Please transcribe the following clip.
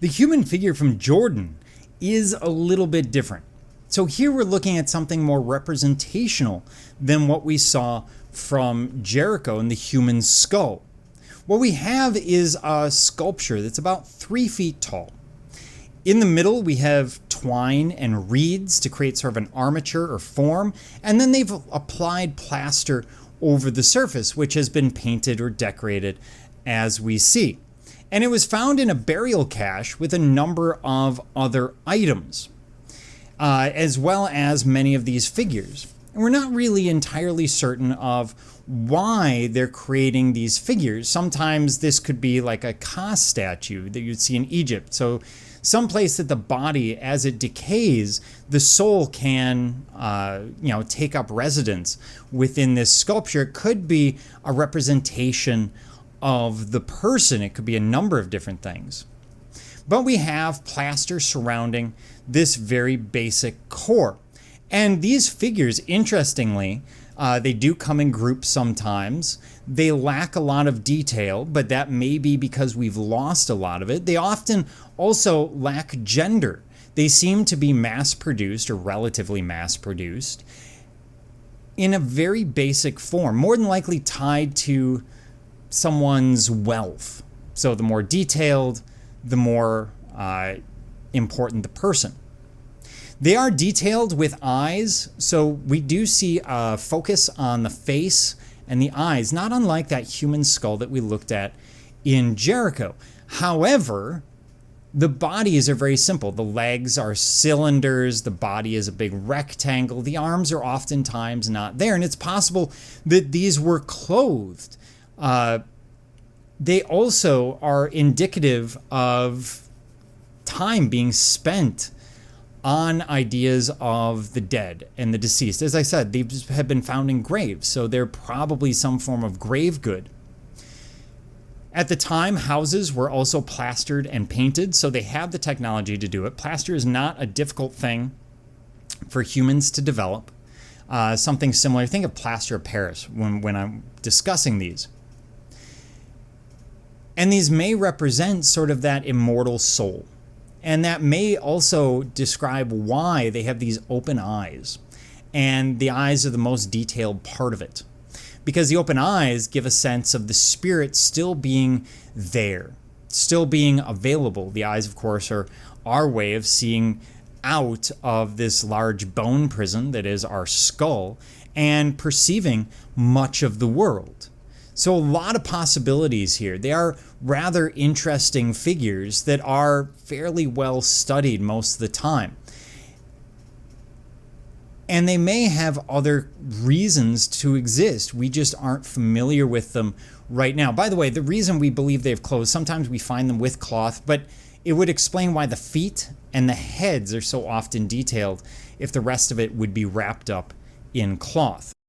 The human figure from Jordan is a little bit different. So here we're looking at something more representational than what we saw from Jericho and the human skull. What we have is a sculpture that's about 3 feet tall. In the middle, we have twine and reeds to create sort of an armature or form, and then they've applied plaster over the surface, which has been painted or decorated as we see. And it was found in a burial cache with a number of other items, as well as many of these figures. And we're not really entirely certain of why they're creating these figures. Sometimes this could be like a Ka statue that you'd see in Egypt. So someplace that the body, as it decays, the soul can, take up residence within this sculpture. It could be a representation of the person. It could be a number of different things. But we have plaster surrounding this very basic core. And these figures, interestingly, they do come in groups sometimes. They lack a lot of detail, but that may be because we've lost a lot of it. They often also lack gender. They seem to be mass-produced or relatively mass-produced in a very basic form, more than likely tied to someone's wealth. So the more detailed, the more important the person. They are detailed with eyes, so we do see a focus on the face and the eyes, not unlike that human skull that we looked at in Jericho. However, the bodies are very simple. The legs are cylinders, the body is a big rectangle, the arms are oftentimes not there, and it's possible that these were clothed. They also are indicative of time being spent on ideas of the dead and the deceased. As I said, these have been found in graves, so they're probably some form of grave good. At the time, houses were also plastered and painted, so they have the technology to do it. Plaster is not a difficult thing for humans to develop. Something similar, think of plaster of Paris when I'm discussing these. And these may represent sort of that immortal soul. And that may also describe why they have these open eyes. And the eyes are the most detailed part of it. Because the open eyes give a sense of the spirit still being there, still being available. The eyes, of course, are our way of seeing out of this large bone prison that is our skull and perceiving much of the world. So a lot of possibilities here. They are rather interesting figures that are fairly well studied most of the time. And they may have other reasons to exist. We just aren't familiar with them right now. By the way, the reason we believe they have clothes, sometimes we find them with cloth, but it would explain why the feet and the heads are so often detailed if the rest of it would be wrapped up in cloth.